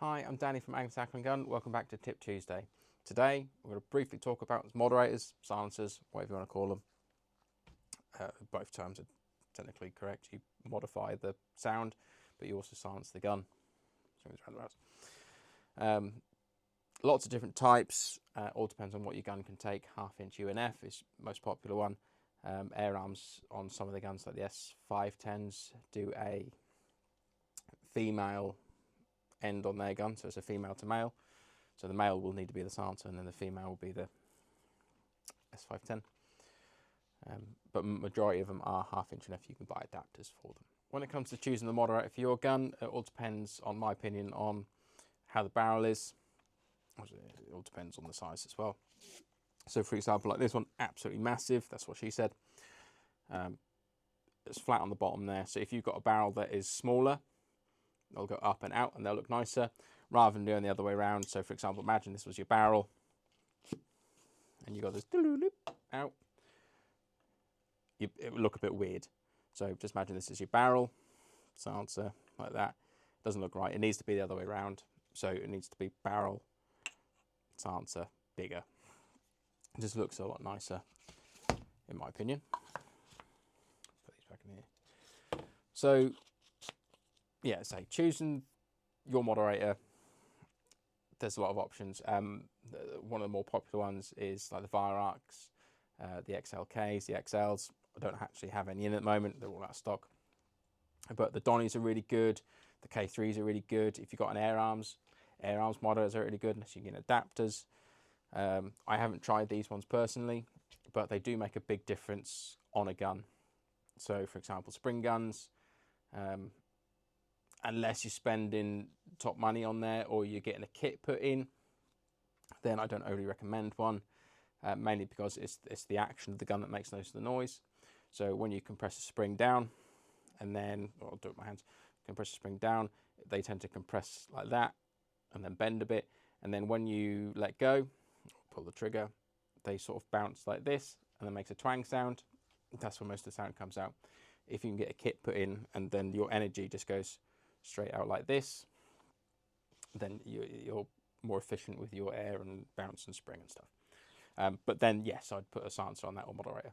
Hi, I'm Danny from Airgun Gun. Welcome back to Tip Tuesday. Today, we're going to briefly talk about moderators, silencers, whatever you want to call them. Both terms are technically correct. You modify the sound, but you also silence the gun. Lots of different types. All depends on what your gun can take. 1/2-inch UNF is the most popular one. Air arms on some of the guns like the S510s do a female end on their gun, so it's a female to male. So the male will need to be the silencer, and then the female will be the S510. But majority of them are 1/2-inch, and if you can buy adapters for them. When it comes to choosing the moderator for your gun, it all depends, on my opinion, on how the barrel is. It all depends on the size as well. So for example, like this one, absolutely massive, that's what she said. It's flat on the bottom there, so if you've got a barrel that is smaller, they'll go up and out and they'll look nicer, rather than doing the other way around. So for example, imagine this was your barrel and you got this out, it would look a bit weird. So just imagine this is your barrel, silencer like that. Doesn't look right. It needs to be the other way around. So it needs to be barrel, silencer, bigger. It just looks a lot nicer, in my opinion. Put these back in here. So yeah, so choosing your moderator, there's a lot of options. One of the more popular ones is like the Virarcs, the XLKs, the XLs. I don't actually have any in at the moment, they're all out of stock. But the Donnies are really good, the K3s are really good. If you've got an Air Arms moderators are really good, unless you get adapters. I haven't tried these ones personally, but they do make a big difference on a gun. So for example, spring guns, unless you're spending top money on there or you're getting a kit put in, then I don't overly recommend one, mainly because it's the action of the gun that makes most of the noise. So when you compress the spring down, and then, I'll do it with my hands, compress the spring down, they tend to compress like that and then bend a bit, and then when you let go, pull the trigger, they sort of bounce like this and then makes a twang sound. That's where most of the sound comes out. If you can get a kit put in and then your energy just goes straight out like this, then you're more efficient with your air and bounce and spring and stuff. But then yes, I'd put a silencer on that or moderator.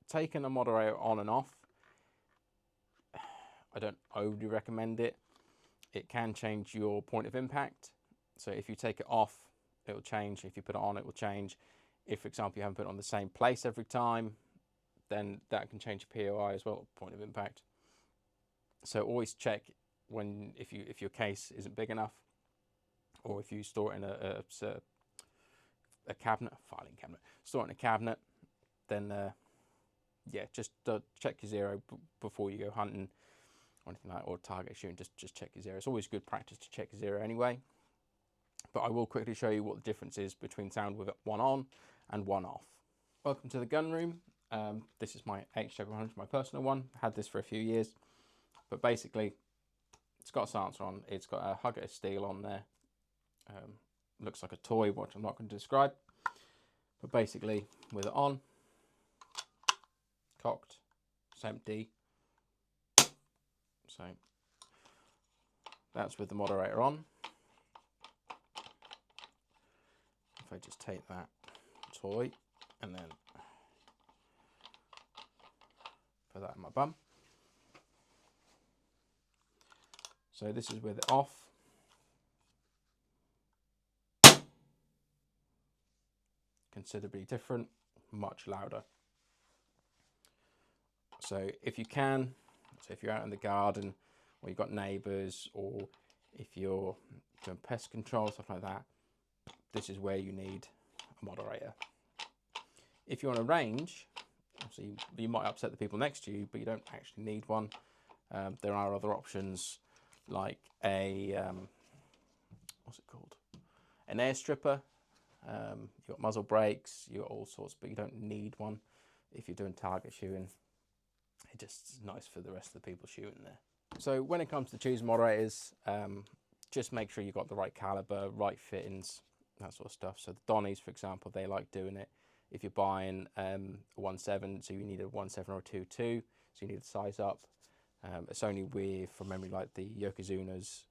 Taking a moderator on and off, I don't overly recommend it. It can change your point of impact. So if you take it off, it will change. If you put it on, it will change. If, for example, you haven't put it on the same place every time, then that can change your POI as well, point of impact. So always check if your case isn't big enough, or if you store it in a cabinet, a filing cabinet, store it in a cabinet, then yeah, just check your zero before you go hunting or anything like that, or target shooting. Just check your zero. It's always good practice to check your zero anyway. But I will quickly show you what the difference is between sound with one on and one off. Welcome to the gun room. This is my H700, my personal one. I had this for a few years, but basically it's got a silencer on. It's got a Hugger steel on there. Looks like a toy, which I'm not going to describe. But basically, with it on, cocked, it's empty. So that's with the moderator on. If I just take that toy and then put that in my bum. So this is with it off. Considerably different, much louder. So if you can, so if you're out in the garden, or you've got neighbours, or if you're doing pest control, stuff like that, this is where you need a moderator. If you're on a range, obviously you might upset the people next to you, but you don't actually need one. There are other options like a, what's it called? An air stripper. You've got muzzle brakes, you've got all sorts, but you don't need one if you're doing target shooting. It's just nice for the rest of the people shooting there. So when it comes to choosing moderators, just make sure you've got the right caliber, right fittings, that sort of stuff. So the Donnies, for example, they like doing it. If you're buying a 1.7, so you need a 1.7 or a 2.2, so you need to size up. It's only with, from memory, like the Yokozunas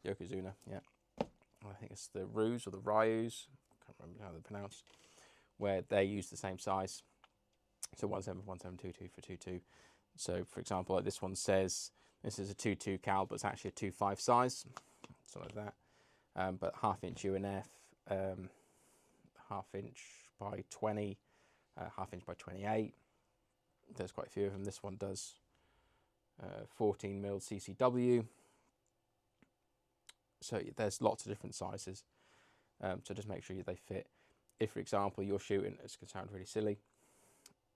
Yokozuna, yeah. I think it's the Ryus or the Ryus, I can't remember how they're pronounced, where they use the same size. So 17, 1722 for 22. So for example, like this one says this is a 22 cal, but it's actually a 25 size, something like that. But 1/2 inch UNF, 1/2 inch by 20, 1/2 inch by 28. There's quite a few of them. This one does 14 mil CCW. So there's lots of different sizes. So just make sure they fit. If, for example, you're shooting, it's going to sound really silly,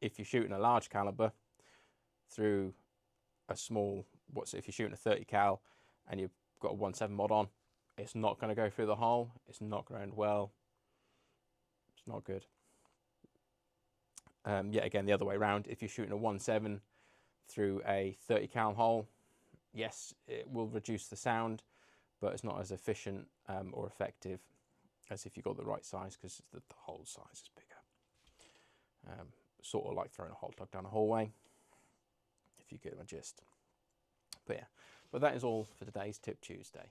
if you're shooting a large caliber through a small, if you're shooting a 30 cal and you've got a 1.7 mod on, it's not going to go through the hole. It's not going to end well. It's not good. Yet again, the other way around, if you're shooting a 1.7 through a 30 cal hole, yes, it will reduce the sound, but it's not as efficient or effective as if you've got the right size, because the hole size is bigger. Sort of like throwing a hot dog down a hallway, if you get my gist. But yeah, but that is all for today's Tip Tuesday.